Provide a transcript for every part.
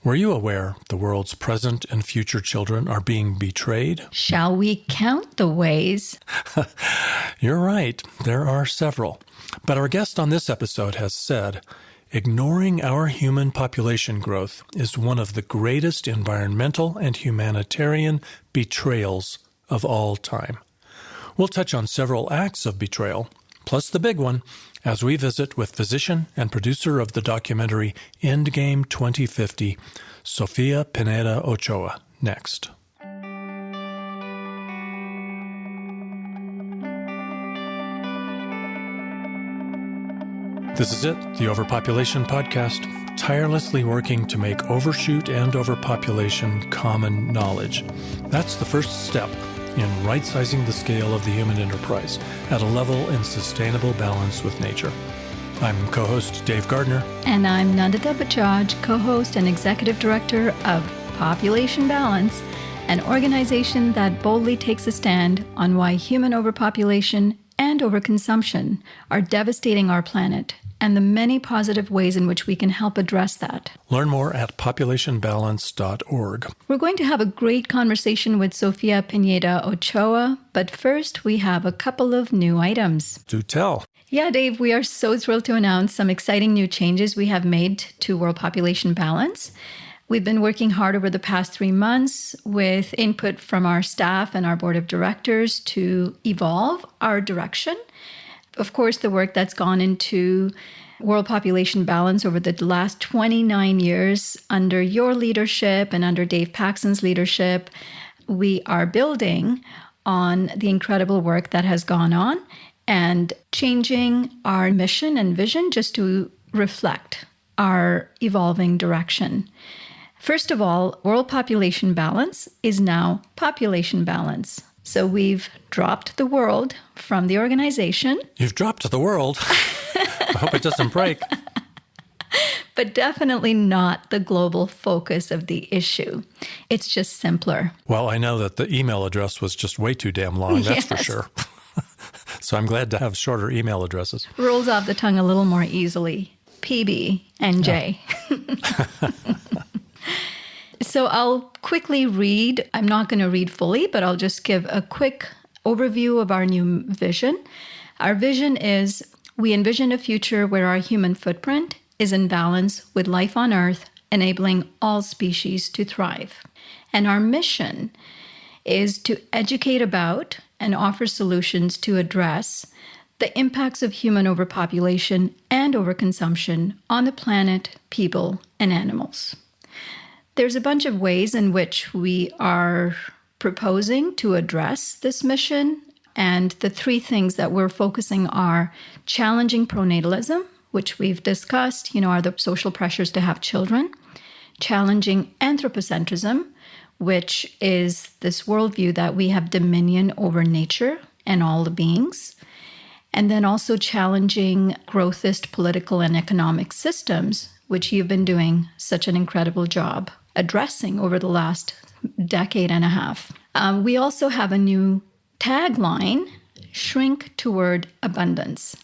Were you aware the world's present and future children are being betrayed? Shall we count the ways? You're right. There are several. But our guest on this episode has said, ignoring our human population growth is one of the greatest environmental and humanitarian betrayals of all time. We'll touch on several acts of betrayal, plus the big one, as we visit with physician and producer of the documentary Endgame 2050, Sofia Pineda Ochoa, next. This is it, the Overpopulation Podcast, tirelessly working to make overshoot and overpopulation common knowledge. That's the first step in right-sizing the scale of the human enterprise at a level in sustainable balance with nature. I'm co-host Dave Gardner. And I'm Nandita Bajaj, co-host and executive director of Population Balance, an organization that boldly takes a stand on why human overpopulation and overconsumption are devastating our planet and the many positive ways in which we can help address that. Learn more at populationbalance.org. We're going to have a great conversation with Sofia Pineda Ochoa, but first we have a couple of new items. Do tell. Yeah, Dave, we are so thrilled to announce some exciting new changes we have made to World Population Balance. We've been working hard over the past 3 months with input from our staff and our board of directors to evolve our direction. Of course, the work that's gone into World Population Balance over the last 29 years under your leadership and under Dave Paxson's leadership, we are building on the incredible work that has gone on and changing our mission and vision just to reflect our evolving direction. First of all, World Population Balance is now Population Balance. So we've dropped the world from the organization. You've dropped the world. I hope it doesn't break. But definitely not the global focus of the issue. It's just simpler. Well, I know that the email address was just way too damn long, that's for sure. So I'm glad to have shorter email addresses. Rolls off the tongue a little more easily. PB and J. So I'll quickly read. I'm not going to read fully, but I'll just give a quick overview of our new vision. Our vision is we envision a future where our human footprint is in balance with life on Earth, enabling all species to thrive. And our mission is to educate about and offer solutions to address the impacts of human overpopulation and overconsumption on the planet, people, and animals. There's a bunch of ways in which we are proposing to address this mission, and the 3 things that we're focusing are challenging pronatalism, which we've discussed, are the social pressures to have children, challenging anthropocentrism, which is this worldview that we have dominion over nature and all the beings, and then also challenging growthist political and economic systems, which you've been doing such an incredible job addressing over the last decade and a half. We also have a new tagline, shrink toward abundance.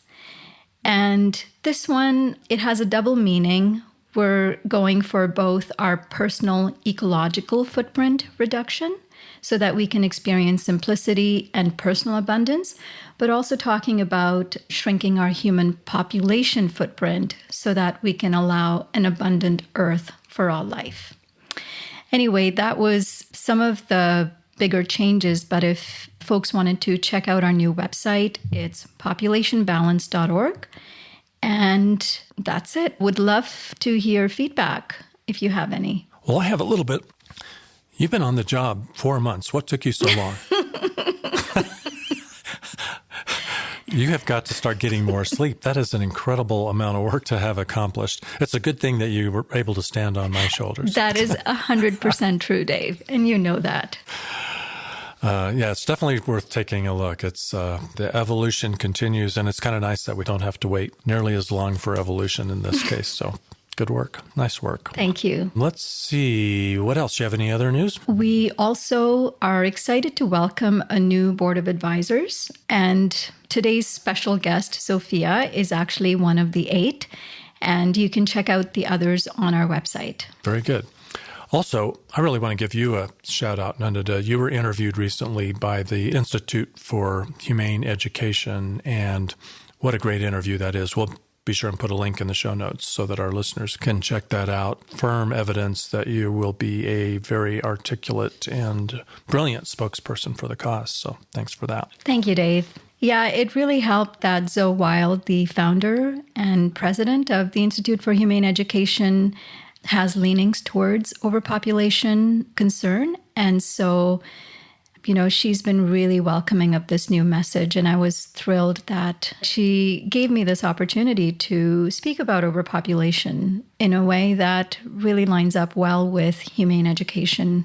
And this one, it has a double meaning. We're going for both our personal ecological footprint reduction so that we can experience simplicity and personal abundance, but also talking about shrinking our human population footprint so that we can allow an abundant Earth for all life. Anyway, that was some of the bigger changes, but if folks wanted to check out our new website, it's populationbalance.org. And that's it. Would love to hear feedback if you have any. Well, I have a little bit. You've been on the job 4 months. What took you so long? You have got to start getting more sleep. That is an incredible amount of work to have accomplished. It's a good thing that you were able to stand on my shoulders. That is 100% true, Dave, and you know that. Yeah, it's definitely worth taking a look. It's the evolution continues, and it's kind of nice that we don't have to wait nearly as long for evolution in this case. So good work. Nice work. Thank you. Let's see. What else? Do you have any other news? We also are excited to welcome a new board of advisors. And today's special guest, Sofia, is actually one of the 8. And you can check out the others on our website. Very good. Also, I really want to give you a shout out, Nandita. You were interviewed recently by the Institute for Humane Education, and what a great interview that is. We'll be sure and put a link in the show notes so that our listeners can check that out. Firm evidence that you will be a very articulate and brilliant spokesperson for the cause. So thanks for that. Thank you, Dave. Yeah, it really helped that Zoe Wild, the founder and president of the Institute for Humane Education, has leanings towards overpopulation concern. And so, she's been really welcoming of this new message. And I was thrilled that she gave me this opportunity to speak about overpopulation in a way that really lines up well with humane education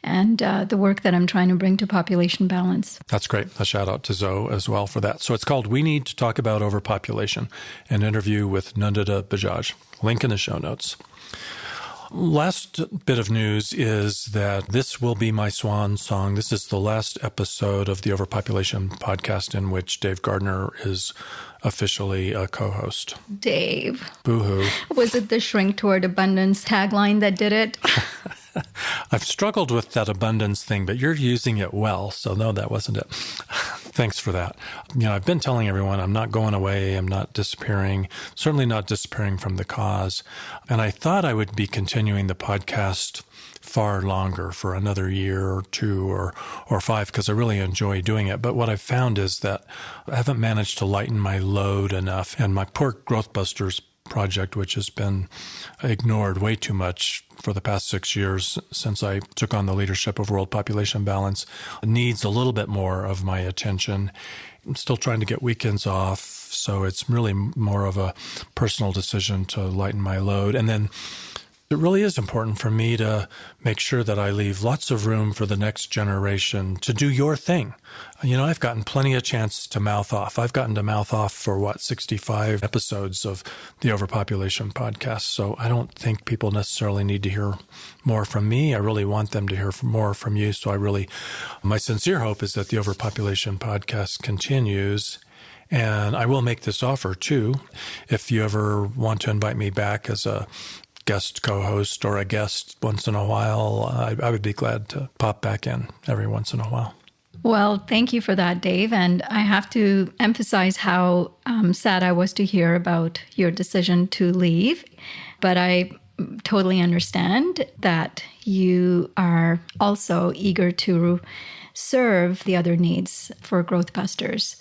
and the work that I'm trying to bring to population balance. That's great. A shout out to Zoe as well for that. So it's called We Need to Talk About Overpopulation, an interview with Nandita Bajaj. Link in the show notes. Last bit of news is that this will be my swan song. This is the last episode of the Overpopulation podcast in which Dave Gardner is officially a co-host. Dave. Boo-hoo. Was it the Shrink Toward Abundance tagline that did it? I've struggled with that abundance thing, but you're using it well, so no, that wasn't it. Thanks for that. I've been telling everyone I'm not going away, I'm not disappearing, certainly not disappearing from the cause. And I thought I would be continuing the podcast far longer, for another year or two or 5, because I really enjoy doing it. But what I've found is that I haven't managed to lighten my load enough, and my poor Growth Busters project, which has been ignored way too much for the past 6 years since I took on the leadership of World Population Balance, needs a little bit more of my attention. I'm still trying to get weekends off, so it's really more of a personal decision to lighten my load. And then it really is important for me to make sure that I leave lots of room for the next generation to do your thing. I've gotten plenty of chance to mouth off. I've gotten to mouth off for 65 episodes of the Overpopulation podcast. So I don't think people necessarily need to hear more from me. I really want them to hear more from you. So my sincere hope is that the Overpopulation podcast continues. And I will make this offer too. If you ever want to invite me back as a guest co-host or a guest once in a while, I would be glad to pop back in every once in a while. Well, thank you for that, Dave. And I have to emphasize how sad I was to hear about your decision to leave. But I totally understand that you are also eager to serve the other needs for Growth Busters.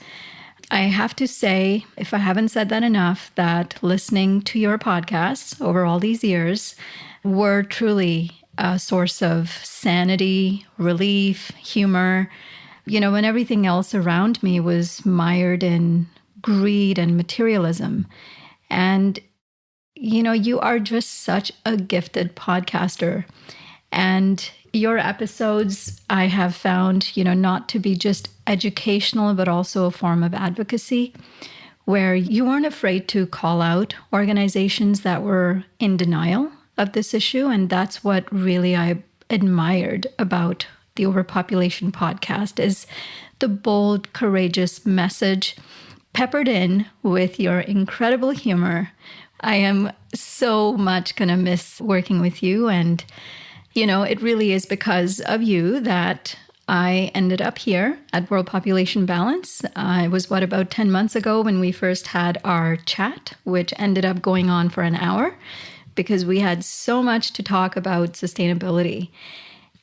I have to say, if I haven't said that enough, that listening to your podcasts over all these years were truly a source of sanity, relief, humor, when everything else around me was mired in greed and materialism. And, you are just such a gifted podcaster. And your episodes, I have found, not to be just educational, but also a form of advocacy, where you weren't afraid to call out organizations that were in denial of this issue. And that's what really I admired about the Overpopulation podcast, is the bold, courageous message peppered in with your incredible humor. I am so much going to miss working with you. And it really is because of you that I ended up here at World Population Balance. It was about 10 months ago when we first had our chat, which ended up going on for an hour because we had so much to talk about sustainability.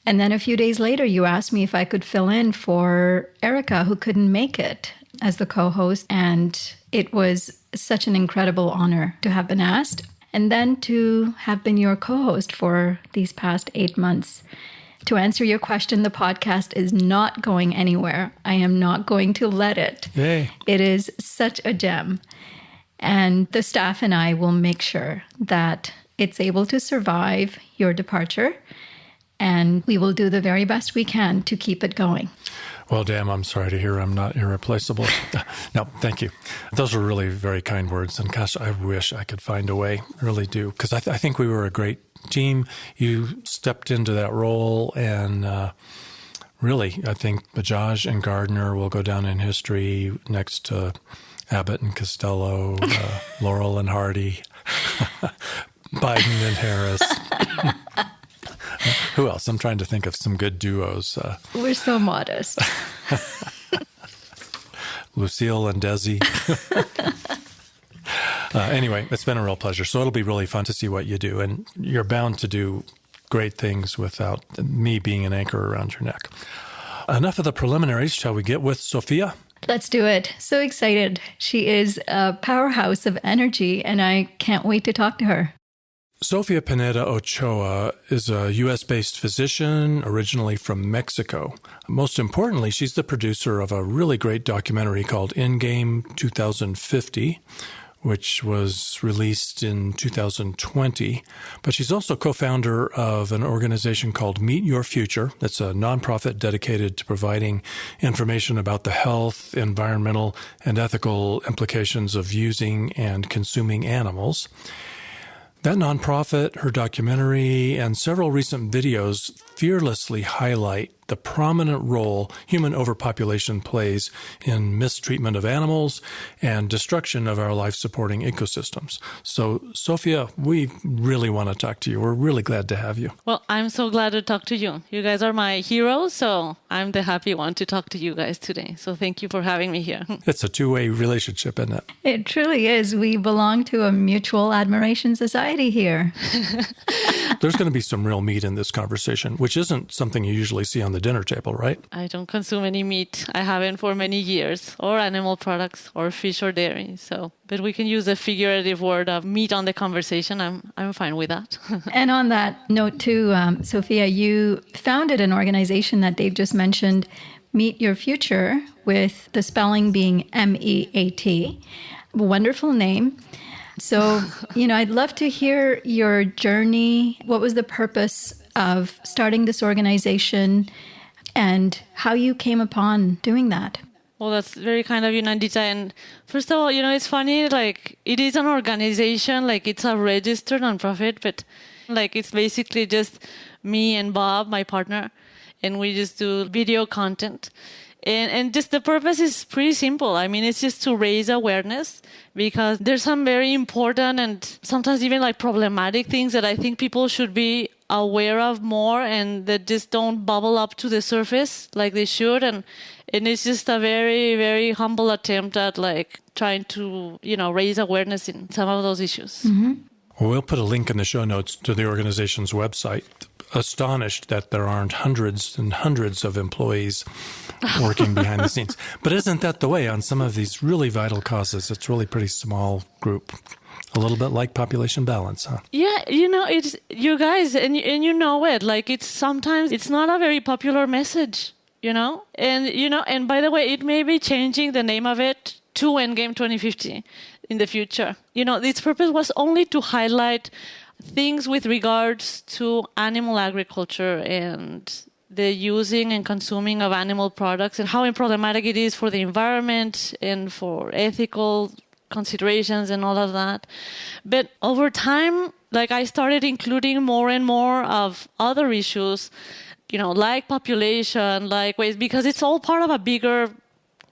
And then a few days later, you asked me if I could fill in for Erica, who couldn't make it as the co-host. And it was such an incredible honor to have been asked, and then to have been your co-host for these past 8 months. To answer your question, the podcast is not going anywhere. I am not going to let it. Yay. It is such a gem. And the staff and I will make sure that it's able to survive your departure. And we will do the very best we can to keep it going. Well, damn, I'm sorry to hear I'm not irreplaceable. No, thank you. Those were really very kind words. And gosh, I wish I could find a way. I really do. Because I think we were a great team. You stepped into that role. And really, I think Bajaj and Gardner will go down in history next to Abbott and Costello, Laurel and Hardy, Biden and Harris. Who else? I'm trying to think of some good duos. We're so modest. Lucille and Desi. Anyway, it's been a real pleasure. So it'll be really fun to see what you do. And you're bound to do great things without me being an anchor around your neck. Enough of the preliminaries. Shall we get with Sofia? Let's do it. So excited. She is a powerhouse of energy, and I can't wait to talk to her. Sofia Pineda Ochoa is a U.S.-based physician, originally from Mexico. Most importantly, she's the producer of a really great documentary called Endgame 2050, which was released in 2020. But she's also co-founder of an organization called Meet Your Future. That's a nonprofit dedicated to providing information about the health, environmental, and ethical implications of using and consuming animals. That nonprofit, her documentary, and several recent videos fearlessly highlight the prominent role human overpopulation plays in mistreatment of animals and destruction of our life-supporting ecosystems. So, Sofia, we really want to talk to you. We're really glad to have you. Well, I'm so glad to talk to you. You guys are my heroes, so I'm the happy one to talk to you guys today. So thank you for having me here. It's a two-way relationship, isn't it? It truly is. We belong to a mutual admiration society here. There's going to be some real meat in this conversation, which isn't something you usually see on the dinner table, right? I don't consume any meat. I haven't for many years, or animal products, or fish or dairy. But we can use a figurative word of meat on the conversation. I'm fine with that. And on that note too, Sofia, you founded an organization that Dave just mentioned, Meet Your Future, with the spelling being MEAT. Wonderful name. So, I'd love to hear your journey. What was the purpose of starting this organization and how you came upon doing that? Well, that's very kind of you, Nandita. And first of all, it's funny, like it is an organization, like it's a registered nonprofit, but like it's basically just me and Bob, my partner, and we just do video content. And just the purpose is pretty simple. I mean, it's just to raise awareness because there's some very important and sometimes even like problematic things that I think people should be aware of more and that just don't bubble up to the surface like they should. And it's just a very, very humble attempt at like trying to, raise awareness in some of those issues. Mm-hmm. Well, we'll put a link in the show notes to the organization's website. Astonished that there aren't hundreds and hundreds of employees working behind the scenes. But isn't that the way on some of these really vital causes? It's really pretty small group. A little bit like population balance, huh? Yeah, it's you guys, and you know it. Like sometimes it's not a very popular message, And by the way, it may be changing the name of it to Endgame 2050 in the future. Its purpose was only to highlight things with regards to animal agriculture and the using and consuming of animal products and how problematic it is for the environment and for ethical considerations and all of that. But over time, like I started including more and more of other issues, like population, like waste, because it's all part of a bigger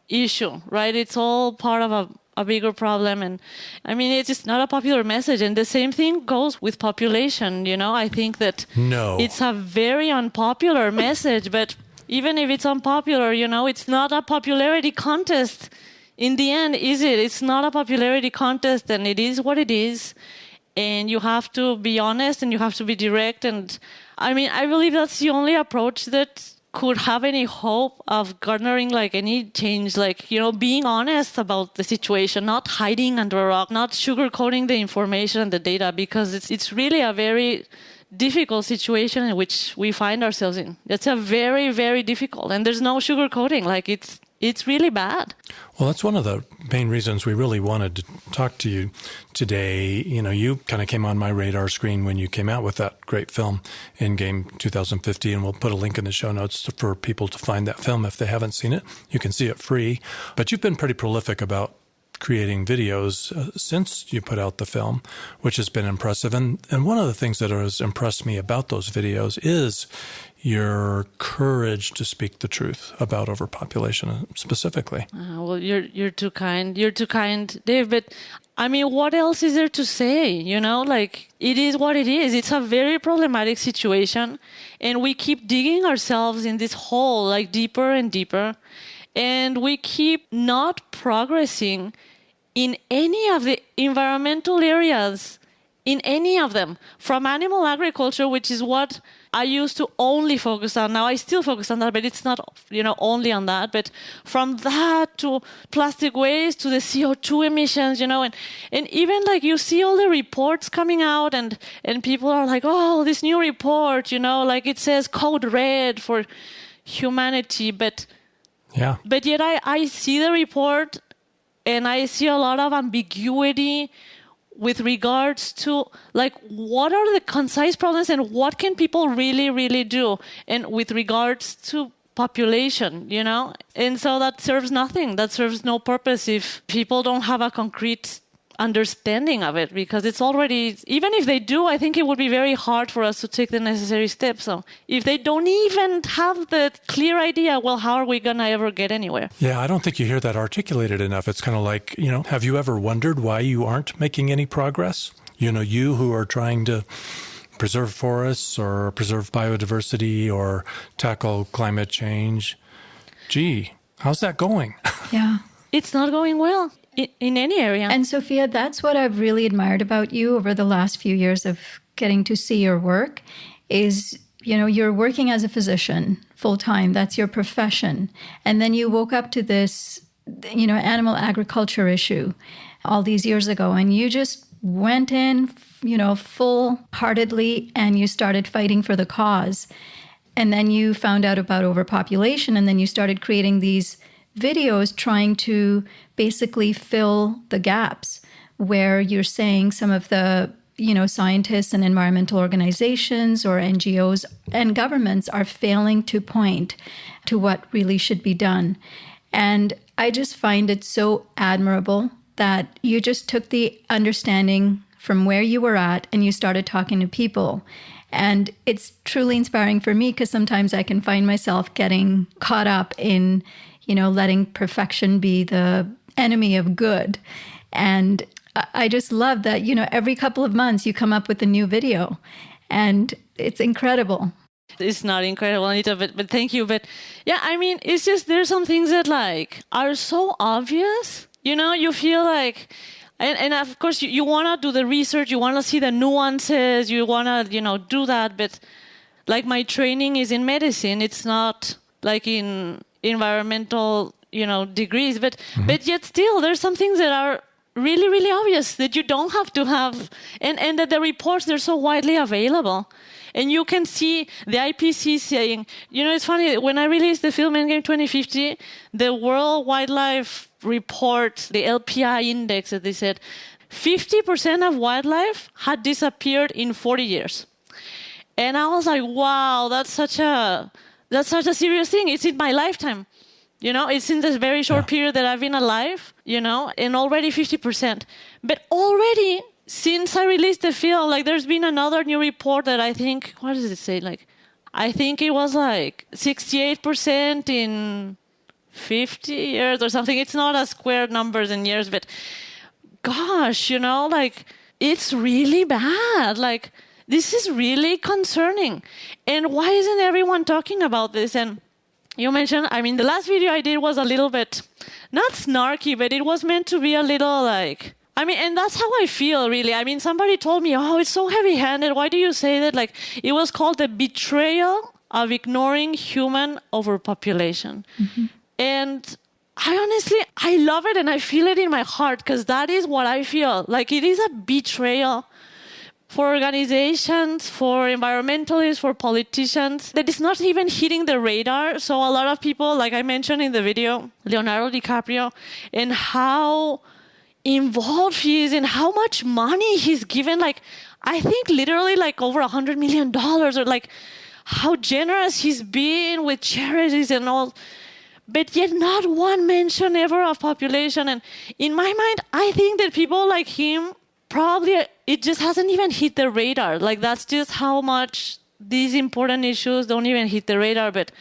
issue, right? It's all part of a bigger problem. And I mean, it's just not a popular message. And the same thing goes with population. I think that it's a very unpopular message, but even if it's unpopular, it's not a popularity contest. In the end, is it? It's not a popularity contest, and it is what it is. And you have to be honest and you have to be direct. And I mean, I believe that's the only approach that could have any hope of garnering like any change, like, being honest about the situation, not hiding under a rock, not sugarcoating the information and the data, because it's really a very difficult situation in which we find ourselves in. It's a very, very difficult, and there's no sugarcoating. Like it's really bad. Well, that's one of the main reasons we really wanted to talk to you today. You kind of came on my radar screen when you came out with that great film, Endgame 2050, and we'll put a link in the show notes for people to find that film if they haven't seen it. You can see it free. But you've been pretty prolific about creating videos since you put out the film, which has been impressive. And one of the things that has impressed me about those videos is your courage to speak the truth about overpopulation specifically. Well, you're too kind. You're too kind, Dave. But I mean, what else is there to say? You know, like, it is what it is. It's a very problematic situation. And we keep digging ourselves in this hole, like, deeper and deeper. And we keep not progressing in any of the environmental areas, in any of them. From animal agriculture, which is what I used to only focus on. Now I still focus on that, but it's not, only on that. But from that to plastic waste to the CO2 emissions, and even like you see all the reports coming out and people are like, oh, this new report, like it says code red for humanity. But yet I see the report and I see a lot of ambiguity with regards to, like, what are the concise problems and what can people really, really do? And with regards to population, And so that serves nothing. That serves no purpose if people don't have a concrete understanding of it, because it's already, even if they do, I think it would be very hard for us to take the necessary steps. So if they don't even have the clear idea, well, how are we going to ever get anywhere? Yeah, I don't think you hear that articulated enough. It's kind of like, have you ever wondered why you aren't making any progress? You who are trying to preserve forests or preserve biodiversity or tackle climate change. Gee, how's that going? Yeah. It's not going well. In any area. And Sofia, that's what I've really admired about you over the last few years of getting to see your work is, you're working as a physician full time. That's your profession. And then you woke up to this, animal agriculture issue all these years ago. And you just went in, full-heartedly and you started fighting for the cause. And then you found out about overpopulation and then you started creating these videos trying to basically fill the gaps where you're saying some of the, scientists and environmental organizations or NGOs and governments are failing to point to what really should be done. And I just find it so admirable that you just took the understanding from where you were at and you started talking to people. And it's truly inspiring for me because sometimes I can find myself getting caught up in letting perfection be the enemy of good. And I just love that, every couple of months you come up with a new video and it's incredible. It's not incredible, Anita, but thank you. But yeah, I mean, it's just, there's some things that are so obvious, you feel like, and of course you want to do the research, you want to see the nuances, you want to, do that. But like my training is in medicine. It's not like in environmental, degrees, but yet still there's some things that are really, really obvious that you don't have to have, and that the reports, they're so widely available. And you can see the IPC saying, it's funny, when I released the film Endgame 2050, the World Wildlife Report, the LPI index, that they said, 50% of wildlife had disappeared in 40 years. And I was like, wow, that's such a serious thing. It's in my lifetime. It's in this very short period that I've been alive, and already 50%. But already, since I released the film, there's been another new report that I think, what does it say? I think it was 68% in 50 years or something. It's not a square numbers in years, but gosh, it's really bad. This is really concerning. And why isn't everyone talking about this? And you mentioned, the last video I did was a little bit, not snarky, but it was meant to be a little and that's how I feel, really. Somebody told me, oh, it's so heavy-handed. Why do you say that? It was called the betrayal of ignoring human overpopulation. Mm-hmm. And I love it and I feel it in my heart because that is what I feel. It is a betrayal for organizations, for environmentalists, for politicians, that is not even hitting the radar. So a lot of people, like I mentioned in the video, Leonardo DiCaprio, and how involved he is and how much money he's given. I think literally over $100 million or how generous he's been with charities and all. but yet not one mention ever of population. And in my mind, I think that people like him, probably it just hasn't even hit the radar. Like, that's just how much these important issues don't even hit the radar. But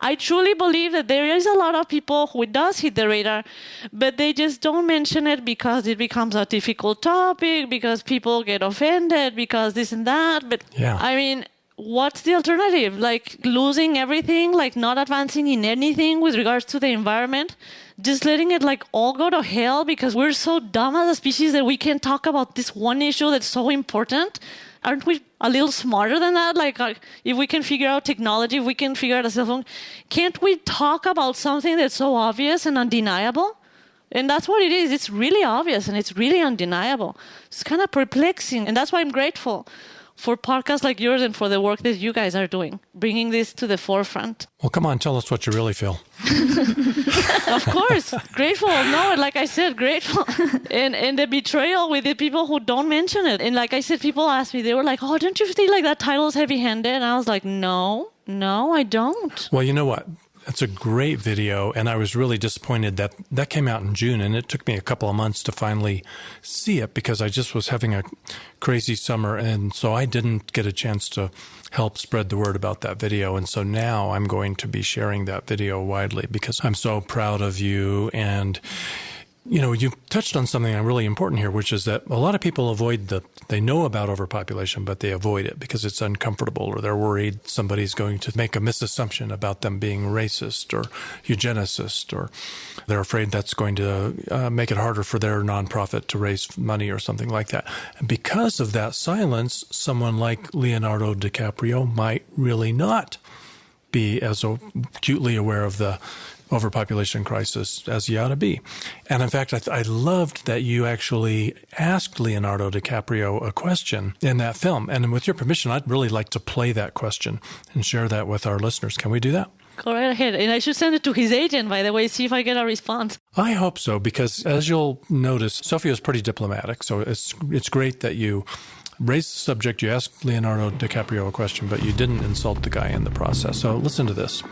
I truly believe that there is a lot of people who it does hit the radar, but they just don't mention it because it becomes a difficult topic, because people get offended, because this and that. But yeah. I mean, what's the alternative? Like, losing everything, like not advancing in anything with regards to the environment, just letting it like all go to hell because we're so dumb as a species that we can't talk about this one issue that's so important. Aren't we a little smarter than that? Like, if we can figure out technology, if we can figure out a cell phone, can't we talk about something that's so obvious and undeniable? And that's what it is. It's really obvious and it's really undeniable. It's kind of perplexing. And that's why I'm grateful for podcasts like yours and for the work that you guys are doing, bringing this to the forefront. Well, come on, tell us what you really feel. Of course, grateful. No, like I said, grateful. And the betrayal with the people who don't mention it. And like I said, people asked me, they were like, oh, don't you feel like that title's heavy-handed? And I was like, no, I don't. Well, you know what? It's a great video, and I was really disappointed that that came out in June, and it took me a couple of months to finally see it because I just was having a crazy summer, and so I didn't get a chance to help spread the word about that video. And so now I'm going to be sharing that video widely because I'm so proud of you. And you know, you touched on something really important here, which is that a lot of people they know about overpopulation, but they avoid it because it's uncomfortable, or they're worried somebody's going to make a misassumption about them being racist or eugenicist, or they're afraid that's going to make it harder for their nonprofit to raise money or something like that. And because of that silence, someone like Leonardo DiCaprio might really not be as acutely aware of the overpopulation crisis as he ought to be. And in fact, I loved that you actually asked Leonardo DiCaprio a question in that film. And with your permission, I'd really like to play that question and share that with our listeners. Can we do that? Go right ahead. And I should send it to his agent, by the way, see if I get a response. I hope so, because as you'll notice, Sofia is pretty diplomatic. So it's great that you raised the subject, you asked Leonardo DiCaprio a question, but you didn't insult the guy in the process. So listen to this.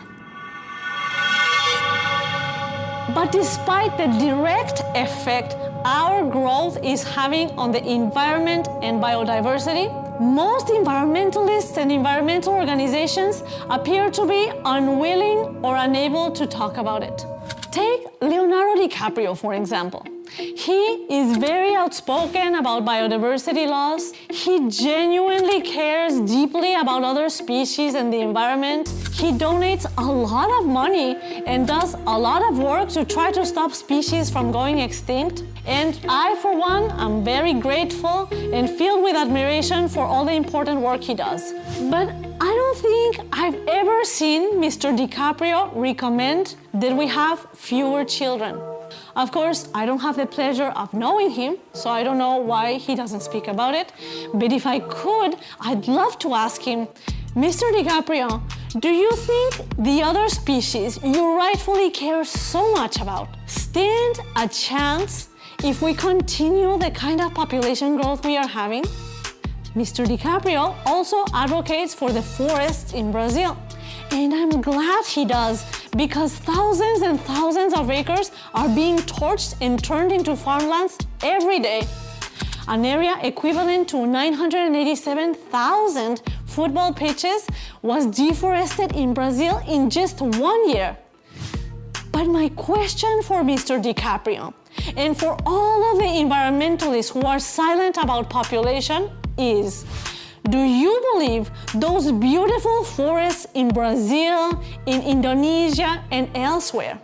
But despite the direct effect our growth is having on the environment and biodiversity, most environmentalists and environmental organizations appear to be unwilling or unable to talk about it. Take Leonardo DiCaprio, for example. He is very outspoken about biodiversity loss. He genuinely cares deeply about other species and the environment. He donates a lot of money and does a lot of work to try to stop species from going extinct. And I, for one, am very grateful and filled with admiration for all the important work he does. But I don't think I've ever seen Mr. DiCaprio recommend that we have fewer children. Of course, I don't have the pleasure of knowing him, so I don't know why he doesn't speak about it. But if I could, I'd love to ask him, Mr. DiCaprio, do you think the other species you rightfully care so much about stand a chance if we continue the kind of population growth we are having? Mr. DiCaprio also advocates for the forests in Brazil. And I'm glad he does, because thousands and thousands of acres are being torched and turned into farmlands every day. An area equivalent to 987,000 football pitches was deforested in Brazil in just 1 year. But my question for Mr. DiCaprio, and for all of the environmentalists who are silent about population, is: do you believe those beautiful forests in Brazil, in Indonesia, and elsewhere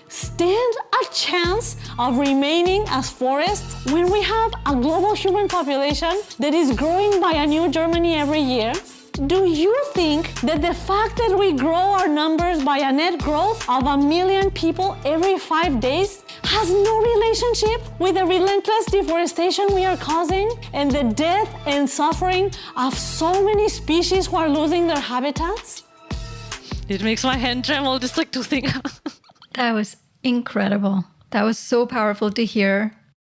stand a chance of remaining as forests when we have a global human population that is growing by a new Germany every year? Do you think that the fact that we grow our numbers by a net growth of 1 million people every 5 days has no relationship with the relentless deforestation we are causing and the death and suffering of so many species who are losing their habitats? It makes my hand tremble just like to think. That was incredible. That was so powerful to hear.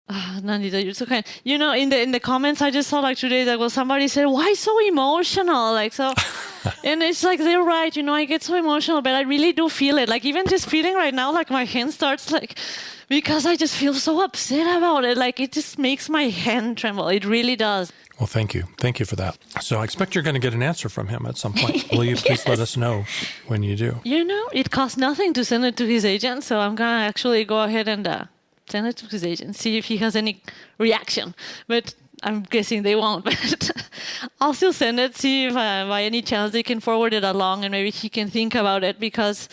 Nandita, you're so kind. You know, in the comments I just saw like 2 days ago, somebody said, "Why so emotional?" Like so, and it's like they're right. You know, I get so emotional, but I really do feel it. Like even just feeling right now, like my hand starts like, because I just feel so upset about it. Like it just makes my hand tremble. It really does. Well, thank you. Thank you for that. So I expect you're going to get an answer from him at some point. Will you please let us know when you do? You know, it costs nothing to send it to his agent, so I'm going to actually go ahead and send it to his agent, see if he has any reaction. But I'm guessing they won't. But I'll still send it, see if by any chance they can forward it along and maybe he can think about it. Because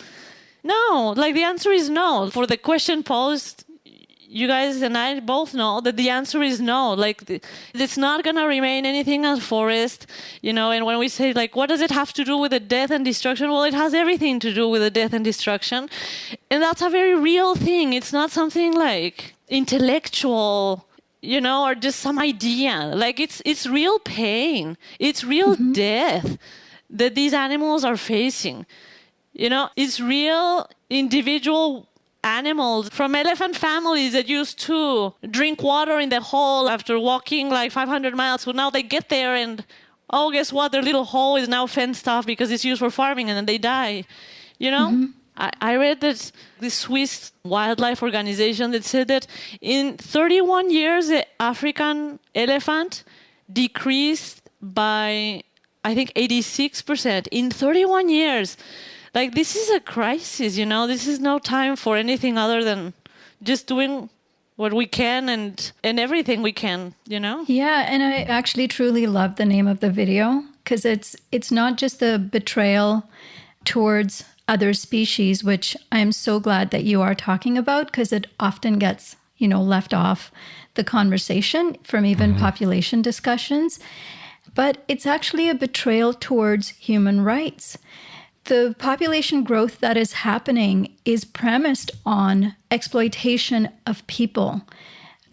no, like the answer is no. For the question posed, you guys and I both know that the answer is no. Like, it's not going to remain anything as forest, you know. And when we say, like, what does it have to do with the death and destruction? Well, it has everything to do with the death and destruction. And that's a very real thing. It's not something like intellectual, you know, or just some idea. Like, it's real pain. It's real death that these animals are facing. You know, it's real individual animals from elephant families that used to drink water in the hole after walking like 500 miles. So now they get there and, oh, guess what? Their little hole is now fenced off because it's used for farming, and then they die. You know? I read that the Swiss wildlife organization that said that in 31 years, the African elephant decreased by, I think, 86% in 31 years. Like, this is a crisis, you know? This is no time for anything other than just doing what we can and everything we can, you know? Yeah, and I actually truly love the name of the video because it's not just the betrayal towards other species, which I'm so glad that you are talking about because it often gets, you know, left off the conversation from even population discussions. But it's actually a betrayal towards human rights. The population growth that is happening is premised on exploitation of people.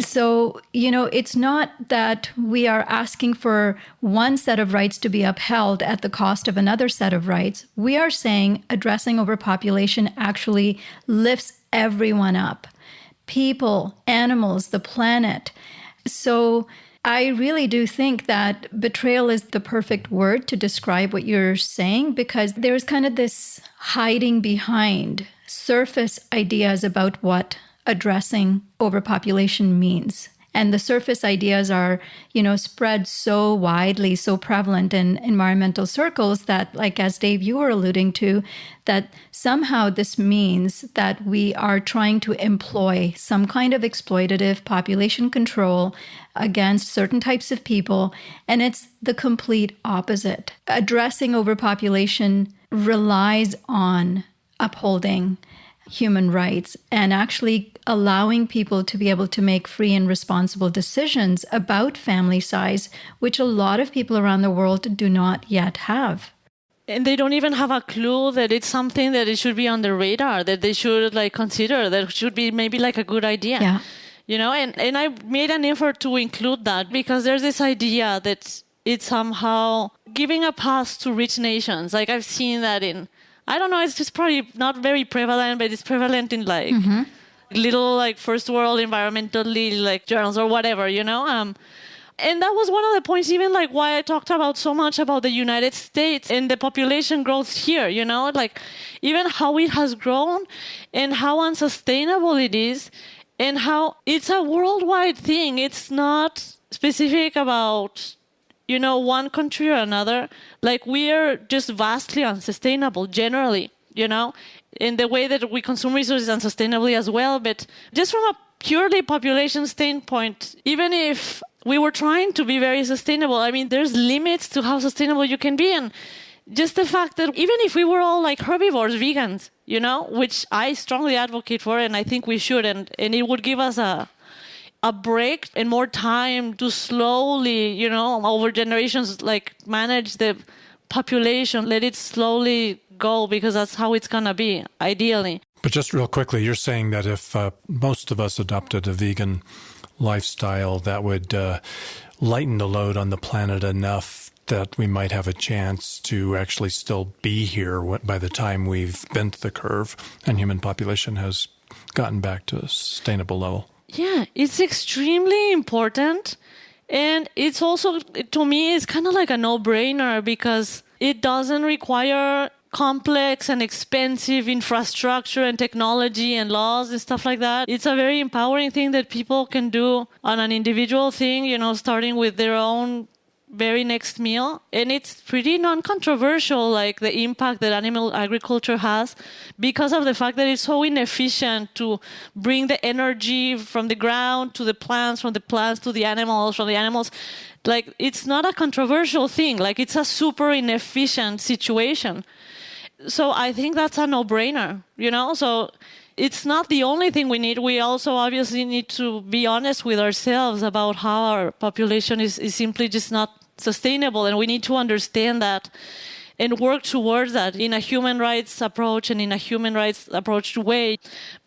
So, you know, it's not that we are asking for one set of rights to be upheld at the cost of another set of rights. We are saying addressing overpopulation actually lifts everyone up. People, animals, the planet. So I really do think that betrayal is the perfect word to describe what you're saying, because there's kind of this hiding behind surface ideas about what addressing overpopulation means. And the surface ideas are, you know, spread so widely, so prevalent in environmental circles that, like, as Dave, you were alluding to, that somehow this means that we are trying to employ some kind of exploitative population control against certain types of people. And it's the complete opposite. Addressing overpopulation relies on upholding human rights and actually allowing people to be able to make free and responsible decisions about family size, which a lot of people around the world do not yet have. And they don't even have a clue that it's something that it should be on the radar, that they should like consider, that should be maybe like a good idea. Yeah. You know, and I made an effort to include that because there's this idea that it's somehow giving a pass to rich nations. Like I've seen that in, I don't know, it's just probably not very prevalent, but it's prevalent in like little like first world environmentally like journals or whatever, you know? And that was one of the points, even like why I talked about so much about the United States and the population growth here, you know, like even how it has grown and how unsustainable it is and how it's a worldwide thing. It's not specific about, you know, one country or another. Like we are just vastly unsustainable generally, you know, in the way that we consume resources unsustainably as well. But just from a purely population standpoint, even if we were trying to be very sustainable, I mean, there's limits to how sustainable you can be. And just the fact that even if we were all like herbivores, vegans, you know, which I strongly advocate for, and I think we should, and it would give us a break and more time to slowly, you know, over generations, like manage the population, let it slowly go, because that's how it's going to be, ideally. But just real quickly, you're saying that if most of us adopted a vegan lifestyle, that would lighten the load on the planet enough that we might have a chance to actually still be here by the time we've bent the curve and human population has gotten back to a sustainable level. Yeah, it's extremely important. And it's also, to me, it's kind of like a no-brainer because it doesn't require complex and expensive infrastructure and technology and laws and stuff like that. It's a very empowering thing that people can do on an individual thing, starting with their own very next meal. And it's pretty non-controversial, like the impact that animal agriculture has, because of the fact that it's so inefficient to bring the energy from the ground to the plants, from the plants to the animals, from the animals. Like, it's not a controversial thing. Like, it's a super inefficient situation. So I think that's a no-brainer, So it's not the only thing we need. We also obviously need to be honest with ourselves about how our population is simply just not sustainable, and we need to understand that and work towards that in a human rights approach and in a human rights approach way.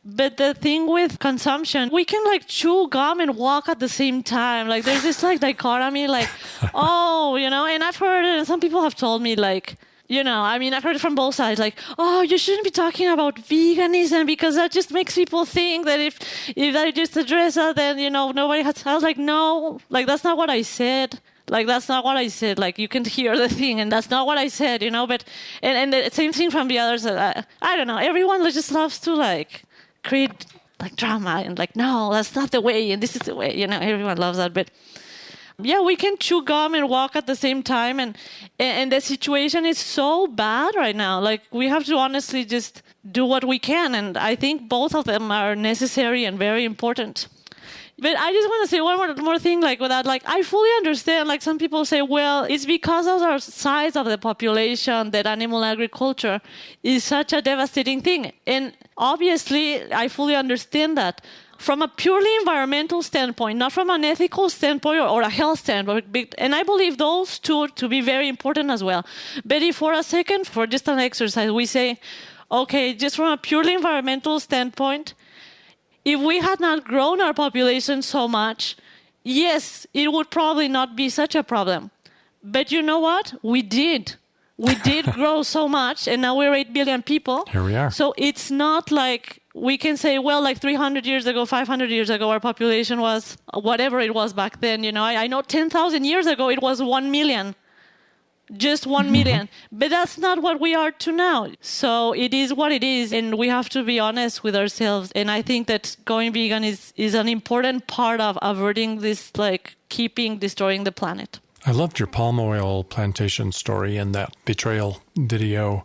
But the thing with consumption, we can like chew gum and walk at the same time. Like there's this like dichotomy, like, and I've heard, and some people have told me like, I've heard it from both sides, like, oh, you shouldn't be talking about veganism because that just makes people think that if I just address that, then, nobody has. I was like, no, like, that's not what I said. Like, that's not what I said. Like, you can hear the thing, and that's not what I said, but, and the same thing from the others. I don't know. Everyone just loves to, like, create, like, drama and, like, no, that's not the way, and this is the way, everyone loves that. But, yeah, we can chew gum and walk at the same time, and the situation is so bad right now. Like, we have to honestly just do what we can, and I think both of them are necessary and very important. But I just want to say one more thing, like with that, like I fully understand, like some people say, well, it's because of our size of the population that animal agriculture is such a devastating thing. And obviously, I fully understand that. From a purely environmental standpoint, not from an ethical standpoint or a health standpoint, and I believe those two to be very important as well. But if for a second, for just an exercise, we say, okay, just from a purely environmental standpoint, if we had not grown our population so much, yes, it would probably not be such a problem. But you know what? We did. We did grow so much, and now we're 8 billion people. Here we are. So it's not like we can say, well, like 300 years ago, 500 years ago, our population was whatever it was back then. I know 10,000 years ago, it was 1 million. Just 1 million. But that's not what we are to now. So it is what it is, and we have to be honest with ourselves. And I think that going vegan is an important part of averting this, like, destroying the planet. I loved your palm oil plantation story and that betrayal video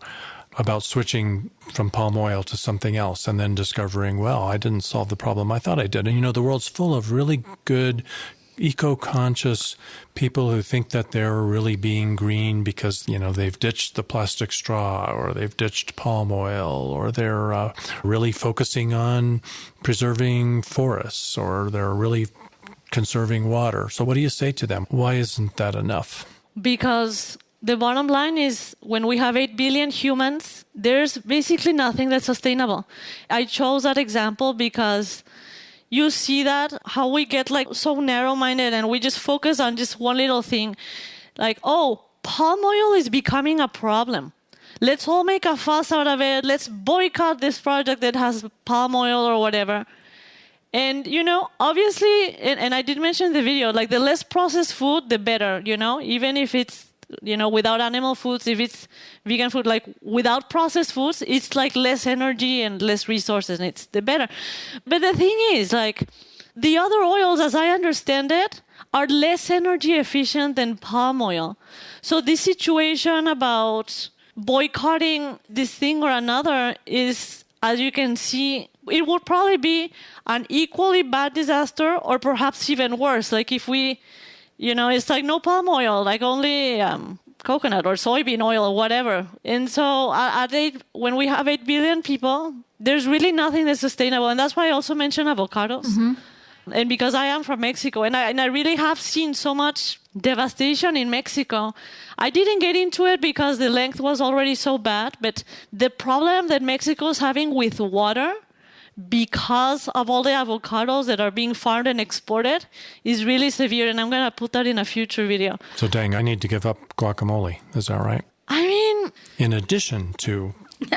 about switching from palm oil to something else and then discovering, well, I didn't solve the problem I thought I did. And, the world's full of really good eco-conscious people who think that they're really being green because, they've ditched the plastic straw or they've ditched palm oil or they're really focusing on preserving forests or they're really conserving water. So what do you say to them? Why isn't that enough? Because the bottom line is when we have 8 billion humans, there's basically nothing that's sustainable. I chose that example because you see that how we get like so narrow-minded and we just focus on just one little thing. Like, oh, palm oil is becoming a problem. Let's all make a fuss out of it. Let's boycott this project that has palm oil or whatever. And, obviously, and I did mention in the video, like the less processed food, the better, even if it's, without animal foods, if it's vegan food, like without processed foods, it's like less energy and less resources, and it's the better. But the thing is, like, the other oils, as I understand it, are less energy efficient than palm oil. So this situation about boycotting this thing or another is, as you can see, it would probably be an equally bad disaster or perhaps even worse. Like if we, it's like no palm oil, like only coconut or soybean oil or whatever. And so when we have 8 billion people, there's really nothing that's sustainable. And that's why I also mentioned avocados. Mm-hmm. And because I am from Mexico and I really have seen so much devastation in Mexico. I didn't get into it because the length was already so bad, but the problem that Mexico is having with water because of all the avocados that are being farmed and exported is really severe, and I'm going to put that in a future video. So dang, I need to give up guacamole. Is that right? I mean... In addition to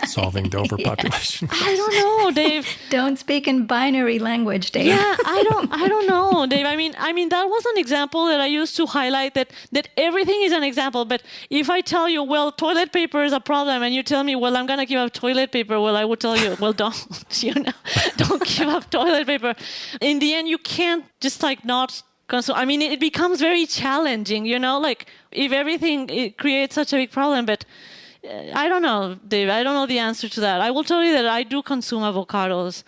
solving the overpopulation crisis. I don't know, Dave. Don't speak in binary language, Dave. Yeah, I don't know, Dave. I mean, that was an example that I used to highlight that everything is an example. But if I tell you, well, toilet paper is a problem, and you tell me, well, I'm going to give up toilet paper, well, I would tell you, well, don't give up toilet paper. In the end, you can't just not consume. I mean, it becomes very challenging, like if everything, it creates such a big problem. But I don't know, Dave. I don't know the answer to that. I will tell you that I do consume avocados,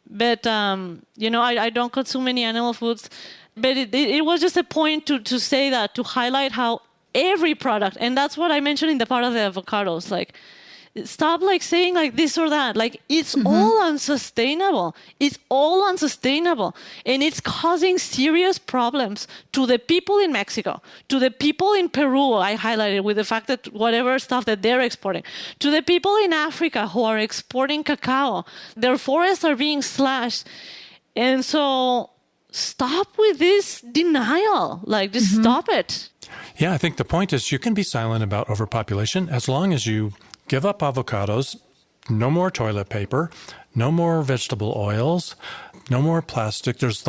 but I don't consume any animal foods. But it was just a point to say that, to highlight how every product, and that's what I mentioned in the part of the avocados, stop saying this or that. It's all unsustainable. It's all unsustainable. And it's causing serious problems to the people in Mexico, to the people in Peru, I highlighted with the fact that whatever stuff that they're exporting, to the people in Africa who are exporting cacao. Their forests are being slashed. And so stop with this denial. Just stop it. Yeah, I think the point is you can be silent about overpopulation as long as you give up avocados, no more toilet paper, no more vegetable oils, no more plastic. There's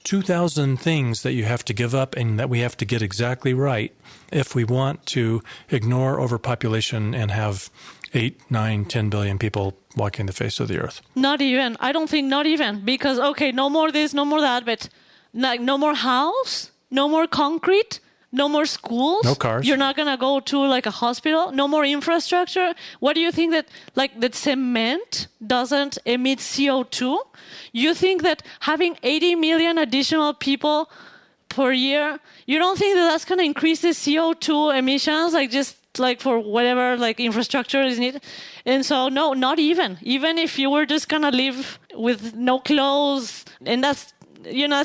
2,000 things that you have to give up and that we have to get exactly right if we want to ignore overpopulation and have 8, 9, 10 billion people walking the face of the earth. Not even. I don't think not even. Because, okay, no more this, no more that, but no more house, no more concrete, no more schools. No cars. You're not going to go to a hospital. No more infrastructure. What do you think that cement doesn't emit CO2? You think that having 80 million additional people per year, you don't think that that's going to increase the CO2 emissions? For whatever infrastructure is needed? And so, no, not even. Even if you were just going to live with no clothes, and that's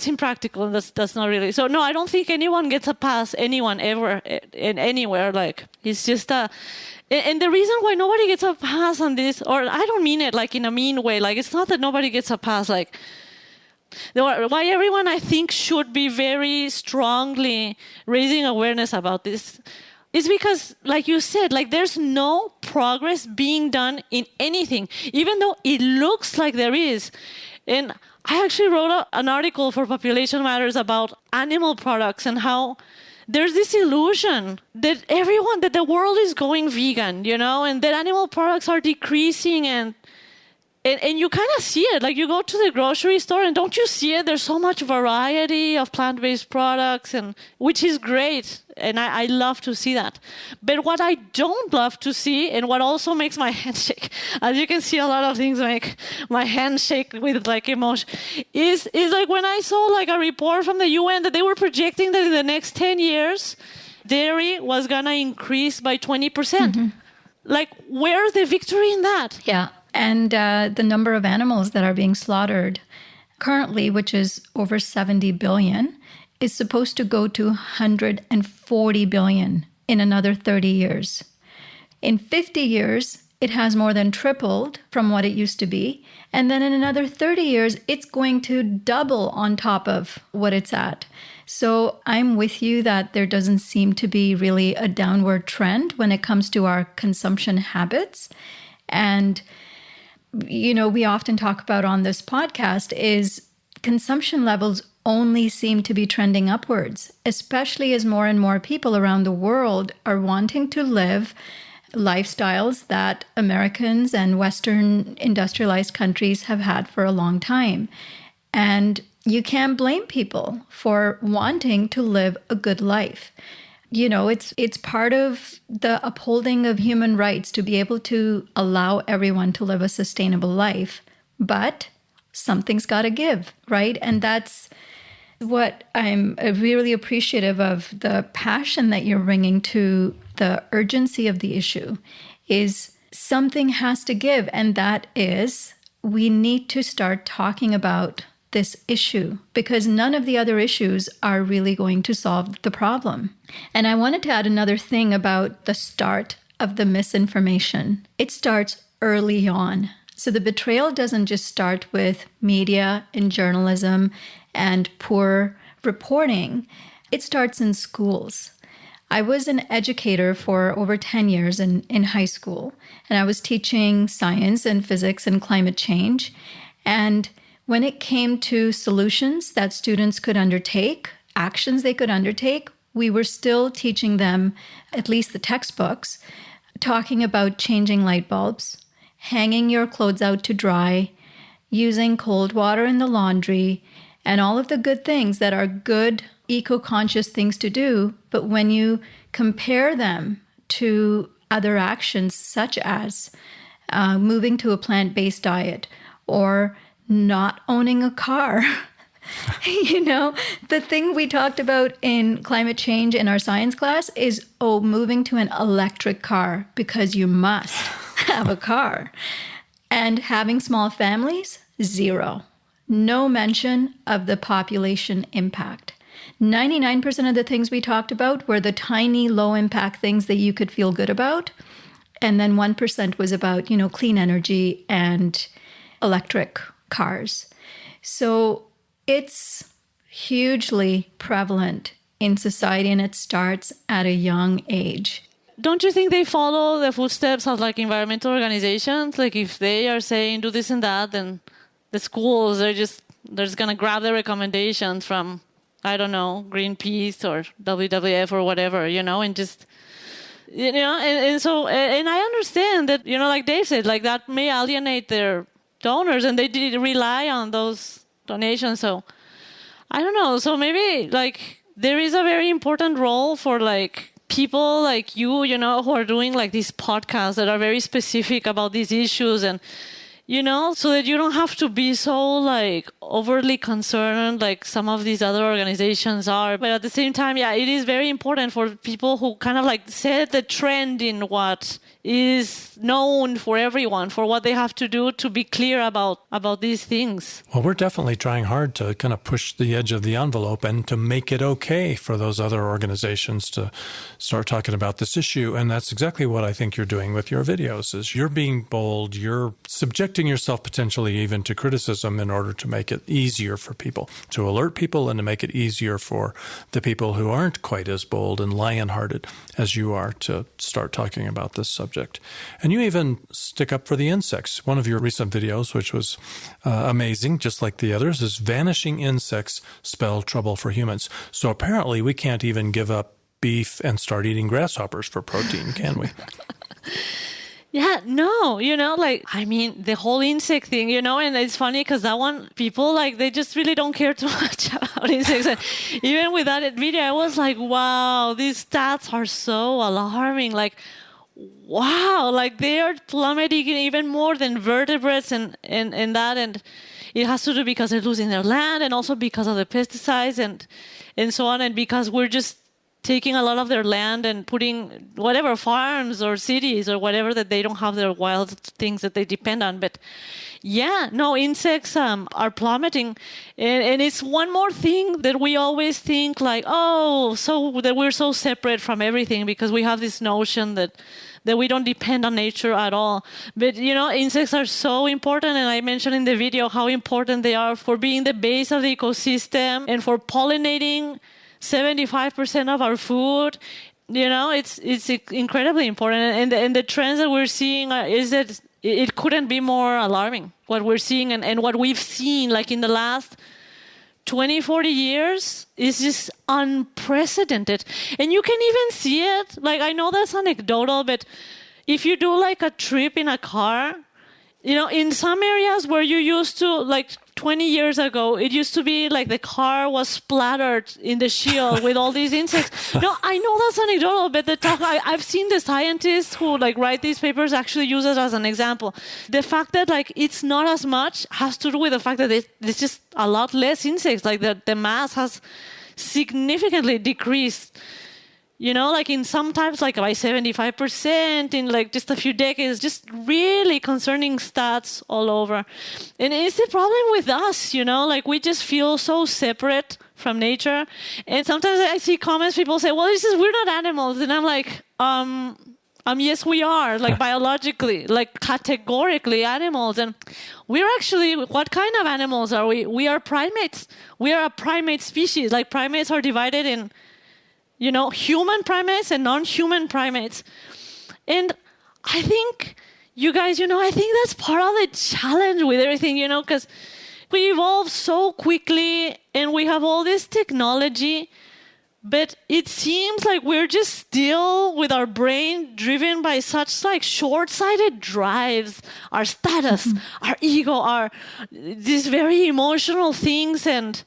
impractical. That's not really. So no, I don't think anyone gets a pass. Anyone ever in anywhere. It's just and the reason why nobody gets a pass on this, or I don't mean it in a mean way. It's not that nobody gets a pass. Why everyone I think should be very strongly raising awareness about this is because, like you said, there's no progress being done in anything, even though it looks like there is. And I actually wrote an article for Population Matters about animal products and how there's this illusion that the world is going vegan, and that animal products are decreasing and you kind of see it. You go to the grocery store and don't you see it? There's so much variety of plant-based products, which is great. And I love to see that. But what I don't love to see, and what also makes my hand shake, as you can see, a lot of things make my hand shake with emotion, is when I saw a report from the UN that they were projecting that in the next 10 years, dairy was going to increase by 20%. Where's the victory in that? Yeah. And the number of animals that are being slaughtered currently, which is over 70 billion, is supposed to go to 140 billion in another 30 years. In 50 years, it has more than tripled from what it used to be. And then in another 30 years, it's going to double on top of what it's at. So I'm with you that there doesn't seem to be really a downward trend when it comes to our consumption habits. And we often talk about on this podcast is consumption levels only seem to be trending upwards, especially as more and more people around the world are wanting to live lifestyles that Americans and Western industrialized countries have had for a long time. And you can't blame people for wanting to live a good life. It's part of the upholding of human rights to be able to allow everyone to live a sustainable life. But something's got to give, right? And that's what I'm really appreciative of, the passion that you're bringing to the urgency of the issue, is something has to give. And that is, we need to start talking about this issue, because none of the other issues are really going to solve the problem. And I wanted to add another thing about the start of the misinformation. It starts early on. So the betrayal doesn't just start with media and journalism and poor reporting. It starts in schools. I was an educator for over 10 years in high school, and I was teaching science and physics and climate change. And when it came to solutions that students could undertake, actions they could undertake, we were still teaching them, at least the textbooks, talking about changing light bulbs, hanging your clothes out to dry, using cold water in the laundry, and all of the good things that are good, eco-conscious things to do. But when you compare them to other actions, such as moving to a plant-based diet or not owning a car, the thing we talked about in climate change in our science class is, moving to an electric car because you must have a car. And having small families, zero. No mention of the population impact. 99% of the things we talked about were the tiny, low-impact things that you could feel good about. And then 1% was about, clean energy and electric cars. So it's hugely prevalent in society, and it starts at a young age. Don't you think they follow the footsteps of like environmental organizations? Like if they are saying do this and that, then the schools they're just gonna grab the recommendations from, I don't know, Greenpeace or WWF or whatever, and just and so I understand that, like Dave said, like that may alienate their donors, and they did rely on those donations. So I don't know. So maybe like there is a very important role for like people like you, who are doing like these podcasts that are very specific about these issues, and so that you don't have to be so like overly concerned like some of these other organizations are. But at the same time, it is very important for people who kind of like set the trend in what is known for everyone, for what they have to do to be clear about these things. Well, we're definitely trying hard to kind of push the edge of the envelope and to make it okay for those other organizations to start talking about this issue. And that's exactly what I think you're doing with your videos, is you're being bold, you're subjecting yourself potentially even to criticism in order to make it easier for people, to alert people and to make it easier for the people who aren't quite as bold and lion-hearted as you are to start talking about this subject. And you even stick up for the insects. One of your recent videos, which was amazing, just like the others, is vanishing insects spell trouble for humans. So apparently we can't even give up beef and start eating grasshoppers for protein, can we? Yeah, no, the whole insect thing, and it's funny because that one, people, like, they just really don't care too much about insects. And even with that video, I was like, wow, these stats are so alarming. Like, wow, like they are plummeting even more than vertebrates and that. And it has to do because they're losing their land, and also because of the pesticides and so on. And because we're just taking a lot of their land and putting whatever farms or cities or whatever that they don't have their wild things that they depend on. But insects are plummeting. And it's one more thing that we always think like, so that we're so separate from everything because we have this notion that we don't depend on nature at all. But, insects are so important. And I mentioned in the video how important they are for being the base of the ecosystem and for pollinating 75% of our food. It's incredibly important. And the trends that we're seeing is that it couldn't be more alarming, what we're seeing and what we've seen like in the last 20, 40 years is just unprecedented. And you can even see it. Like, I know that's anecdotal, but if you do like a trip in a car, in some areas where you used to, like 20 years ago, it used to be like the car was splattered in the shield with all these insects. No, I know that's anecdotal, but I've seen the scientists who like write these papers actually use it as an example. The fact that like it's not as much has to do with the fact that there's just a lot less insects. Like the mass has significantly decreased. Like in some times, like by 75% in like just a few decades, just really concerning stats all over. And it's the problem with us, like we just feel so separate from nature. And sometimes I see comments, people say, well, we're not animals. And I'm like, yes, we are, like biologically, like categorically animals. And we're actually, what kind of animals are we? We are primates. We are a primate species. Like primates are divided in human primates and non-human primates. And I think, you guys, I think that's part of the challenge with everything, because we evolve so quickly and we have all this technology, but it seems like we're just still with our brain driven by such like short-sighted drives, our status, our ego, these very emotional things. And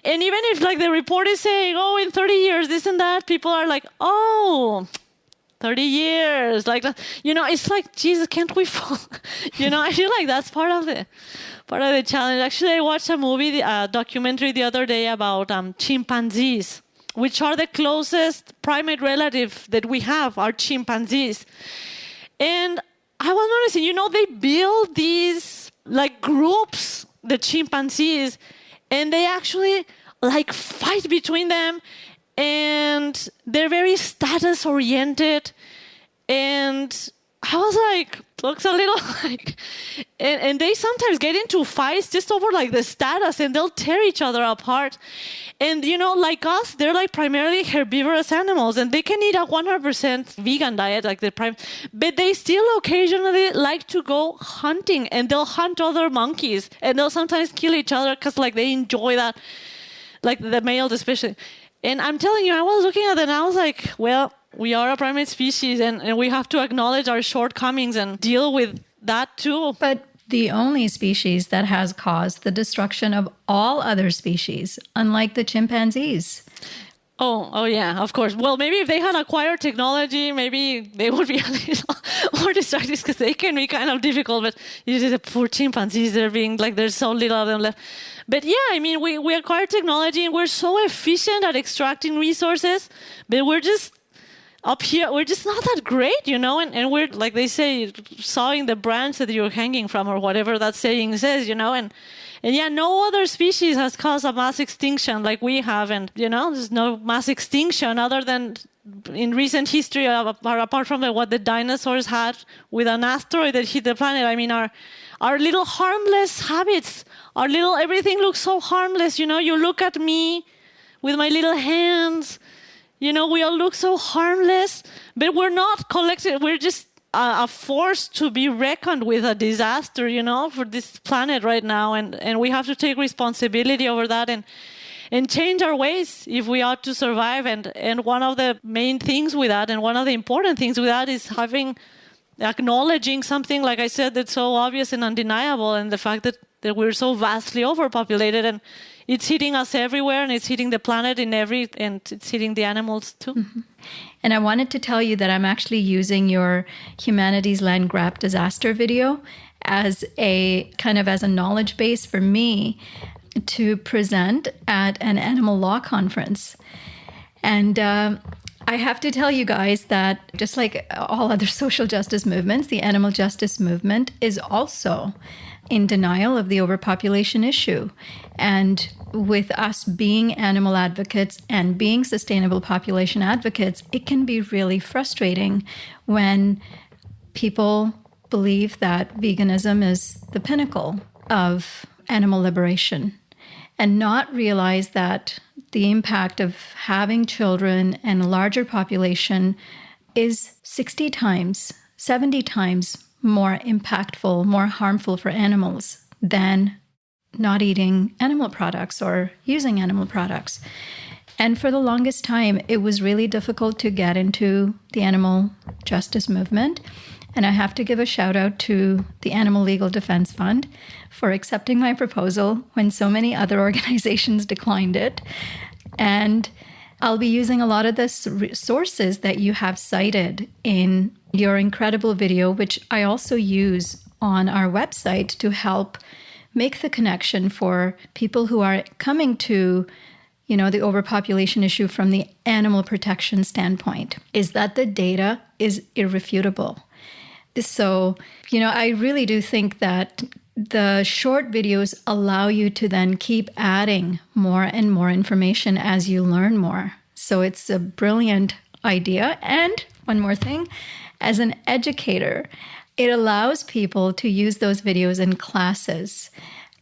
even if like the report is saying, in 30 years, this and that, people are like, 30 years, like that. It's like, Jesus, can't we fall? I feel like that's part of the challenge. Actually, I watched a documentary the other day about chimpanzees, which are the closest primate relative that we have, are chimpanzees. And I was noticing, they build these like groups, the chimpanzees, and they actually like fight between them, and they're very status oriented. And I was like, looks a little like, and they sometimes get into fights just over like the status, and they'll tear each other apart. And like us, they're like primarily herbivorous animals, and they can eat a 100% vegan diet, like but they still occasionally like to go hunting, and they'll hunt other monkeys, and they'll sometimes kill each other because like they enjoy that, like the males especially. And I'm telling you, I was looking at it and I was like, well, we are a primate species, and we have to acknowledge our shortcomings and deal with that too. But the only species that has caused the destruction of all other species, unlike the chimpanzees. Oh yeah, of course. Well, maybe if they had acquired technology, maybe they would be a little more destructive, because they can be kind of difficult. But usually the poor chimpanzees, they're being like, there's so little of them left. But yeah, I mean, we acquired technology and we're so efficient at extracting resources, but we're just up here, we're just not that great, and we're, like they say, sawing the branch that you're hanging from, or whatever that saying says, and yeah, no other species has caused a mass extinction like we have, and there's no mass extinction other than in recent history, apart from what the dinosaurs had with an asteroid that hit the planet. I mean, our little harmless habits, everything looks so harmless, you look at me with my little hands. We all look so harmless, but we're not collected. We're just a force to be reckoned with, a disaster, for this planet right now. And we have to take responsibility over that and change our ways if we are to survive. And one of the main things with that, and one of the important things with that, is acknowledging something, like I said, that's so obvious and undeniable, and the fact that we're so vastly overpopulated, and it's hitting us everywhere, and it's hitting the planet and it's hitting the animals too. Mm-hmm. And I wanted to tell you that I'm actually using your Humanities Land Grab disaster video as a knowledge base for me to present at an animal law conference. And I have to tell you guys that just like all other social justice movements, the animal justice movement is also in denial of the overpopulation issue. And with us being animal advocates and being sustainable population advocates, it can be really frustrating when people believe that veganism is the pinnacle of animal liberation and not realize that the impact of having children and a larger population is 60 times, 70 times more impactful, more harmful for animals than not eating animal products or using animal products. And for the longest time, it was really difficult to get into the animal justice movement. And I have to give a shout out to the Animal Legal Defense Fund for accepting my proposal when so many other organizations declined it. And I'll be using a lot of the sources that you have cited in your incredible video, which I also use on our website to help make the connection for people who are coming to, the overpopulation issue from the animal protection standpoint, is that the data is irrefutable. So, I really do think that the short videos allow you to then keep adding more and more information as you learn more. So it's a brilliant idea. And one more thing, as an educator, it allows people to use those videos in classes.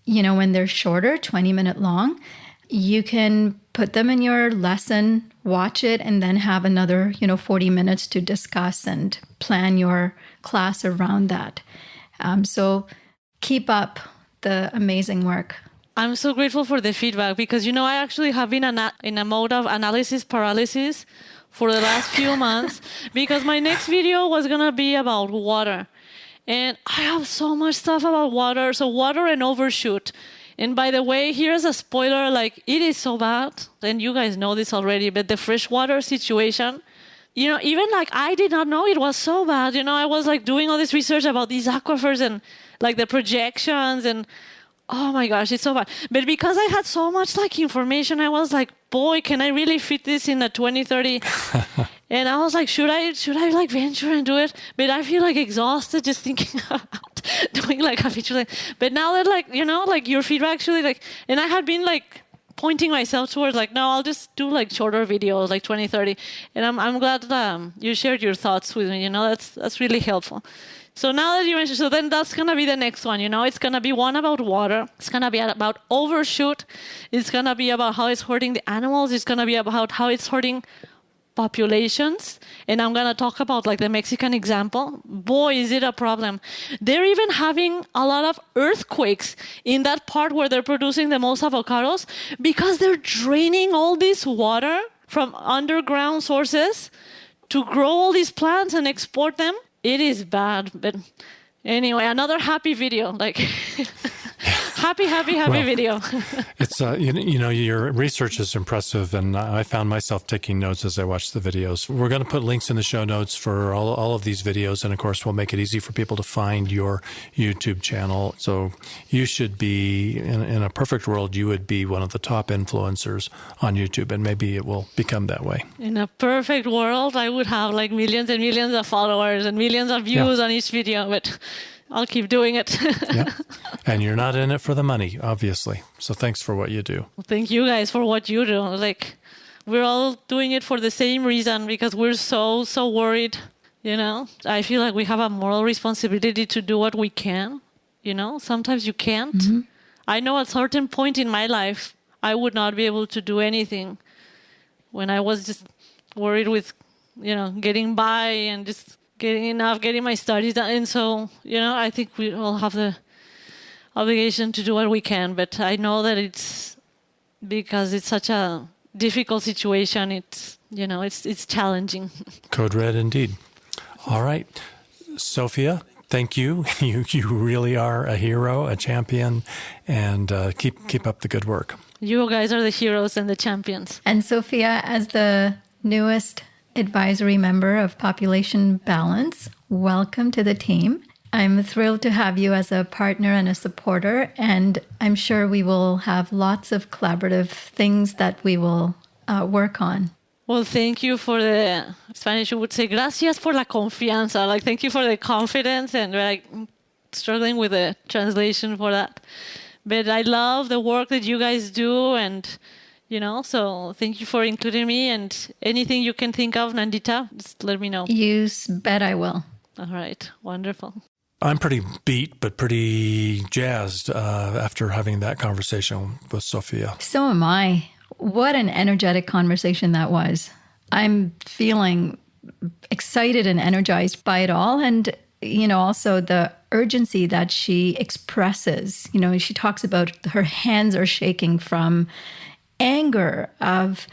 When they're shorter, 20-minute long, you can put them in your lesson, watch it, and then have another, 40 minutes to discuss and plan your class around that. So keep up the amazing work. I'm so grateful for the feedback because, I actually have been in a mode of analysis paralysis for the last few months because my next video was going to be about water. And I have so much stuff about water. So water and overshoot. And by the way, here's a spoiler, it is so bad. And you guys know this already, but the freshwater situation, even I did not know it was so bad. I was doing all this research about these aquifers and the projections and oh my gosh, it's so bad. But because I had so much information, I was boy, can I really fit this in a 2030? And I was should I venture and do it? But I feel exhausted just thinking about doing a feature. But now that your feedback actually and I had been pointing myself towards no, I'll just do shorter videos 2030. And I'm glad that you shared your thoughts with me. That's really helpful. So now that you mentioned, so then that's going to be the next one, It's going to be one about water. It's going to be about overshoot. It's going to be about how it's hurting the animals. It's going to be about how it's hurting populations. And I'm going to talk about the Mexican example. Boy, is it a problem. They're even having a lot of earthquakes in that part where they're producing the most avocados because they're draining all this water from underground sources to grow all these plants and export them. It is bad, but anyway, another happy video, happy video. It's your research is impressive, and I found myself taking notes as I watched the videos. We're going to put links in the show notes for all of these videos, and of course, we'll make it easy for people to find your YouTube channel. So you should be in a perfect world, you would be one of the top influencers on YouTube, and maybe it will become that way. In a perfect world, I would have millions and millions of followers and millions of views on each video, but I'll keep doing it. Yeah. And you're not in it for the money, obviously. So thanks for what you do. Well, thank you guys for what you do. We're all doing it for the same reason because we're so worried, I feel we have a moral responsibility to do what we can, Sometimes you can't. Mm-hmm. I know at a certain point in my life, I would not be able to do anything when I was just worried with, getting by and just getting my studies done. And so, I think we all have the obligation to do what we can. But I know that it's because it's such a difficult situation. It's, it's challenging. Code red indeed. All right. Sofia, thank you. You really are a hero, a champion, and keep up the good work. You guys are the heroes and the champions. And Sofia, as the newest advisory member of Population Balance, welcome to the team. I'm thrilled to have you as a partner and a supporter, and I'm sure we will have lots of collaborative things that we will work on. Well, thank you for the Spanish. You would say, gracias por la confianza. Thank you for the confidence, and we're struggling with the translation for that. But I love the work that you guys do, and so thank you for including me, and anything you can think of, Nandita, just let me know. You bet I will. All right. Wonderful. I'm pretty beat, but pretty jazzed after having that conversation with Sofia. So am I. What an energetic conversation that was. I'm feeling excited and energized by it all. And, also the urgency that she expresses. She talks about her hands are shaking from anger of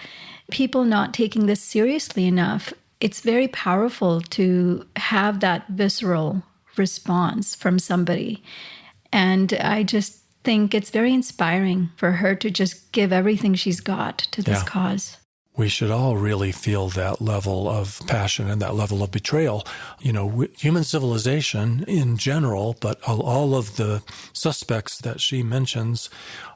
people not taking this seriously enough. It's very powerful to have that visceral response from somebody. And I just think it's very inspiring for her to just give everything she's got to this cause. We should all really feel that level of passion and that level of betrayal. Human civilization in general, but all of the suspects that she mentions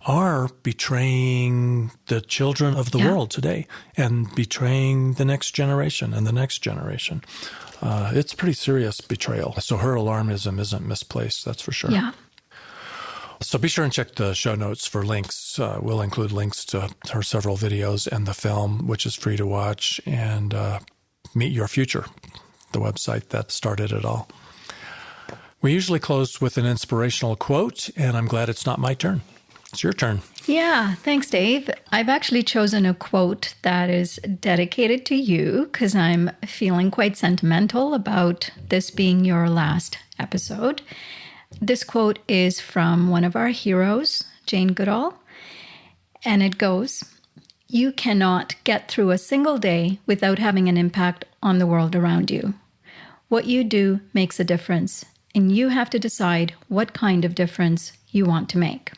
are betraying the children of the world today and betraying the next generation and the next generation. It's pretty serious betrayal. So her alarmism isn't misplaced, that's for sure. Yeah. So be sure and check the show notes for links. We'll include links to her several videos and the film, which is free to watch, and Meet Your Future, the website that started it all. We usually close with an inspirational quote, and I'm glad it's not my turn. It's your turn. Yeah, thanks, Dave. I've actually chosen a quote that is dedicated to you because I'm feeling quite sentimental about this being your last episode. This quote is from one of our heroes, Jane Goodall, and it goes, "You cannot get through a single day without having an impact on the world around you. What you do makes a difference, and you have to decide what kind of difference you want to make."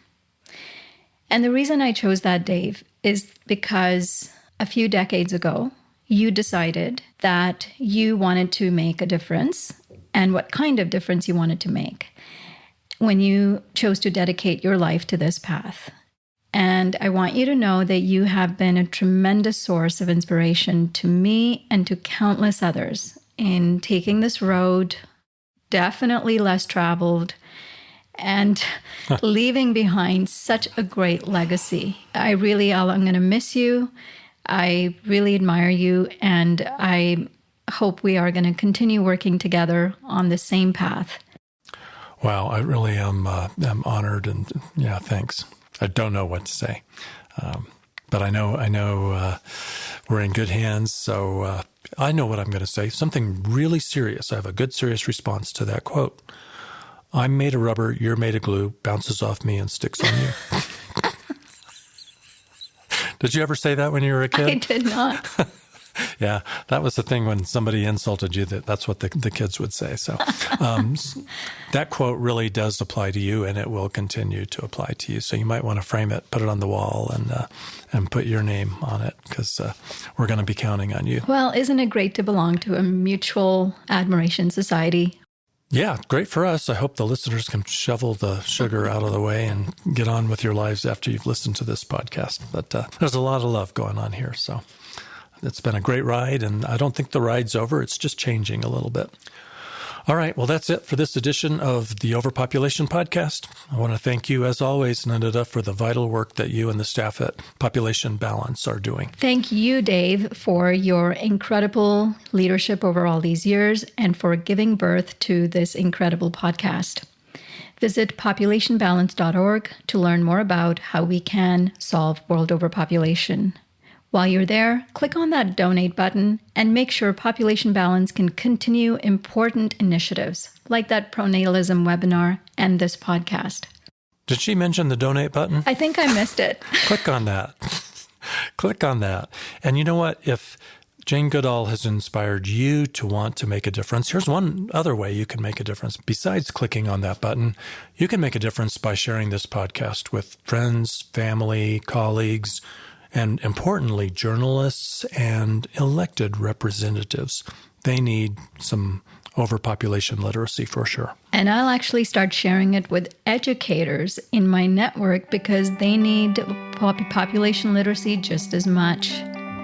And the reason I chose that, Dave, is because a few decades ago, you decided that you wanted to make a difference and what kind of difference you wanted to make when you chose to dedicate your life to this path. And I want you to know that you have been a tremendous source of inspiration to me and to countless others in taking this road, definitely less traveled, and leaving behind such a great legacy. I'm going to miss you. I really admire you, and I hope we are going to continue working together on the same path. Wow, I really am honored, and yeah, thanks. I don't know what to say, but I know we're in good hands. So I know what I'm going to say. Something really serious. I have a good, serious response to that quote. I'm made of rubber, you're made of glue, bounces off me and sticks on you. Did you ever say that when you were a kid? I did not. Yeah, that was the thing when somebody insulted you, that's what the kids would say. So that quote really does apply to you, and it will continue to apply to you. So you might want to frame it, put it on the wall, and put your name on it, because we're going to be counting on you. Well, isn't it great to belong to a mutual admiration society? Yeah, great for us. I hope the listeners can shovel the sugar out of the way and get on with your lives after you've listened to this podcast. But there's a lot of love going on here. So it's been a great ride, and I don't think the ride's over. It's just changing a little bit. All right, well, that's it for this edition of the Overpopulation Podcast. I want to thank you, as always, Nandita, for the vital work that you and the staff at Population Balance are doing. Thank you, Dave, for your incredible leadership over all these years and for giving birth to this incredible podcast. Visit populationbalance.org to learn more about how we can solve world overpopulation. While you're there, click on that donate button and make sure Population Balance can continue important initiatives like that pronatalism webinar and this podcast. Did she mention the donate button? I think I missed it. Click on that. Click on that. And you know what? If Jane Goodall has inspired you to want to make a difference, here's one other way you can make a difference. Besides clicking on that button, you can make a difference by sharing this podcast with friends, family, colleagues, and importantly, journalists and elected representatives. They need some overpopulation literacy for sure. And I'll actually start sharing it with educators in my network because they need population literacy just as much.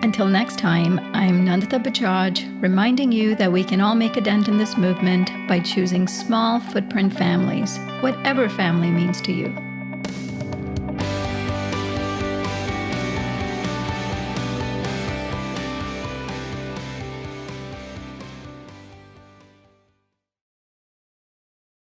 Until next time, I'm Nandita Bajaj, reminding you that we can all make a dent in this movement by choosing small footprint families, whatever family means to you.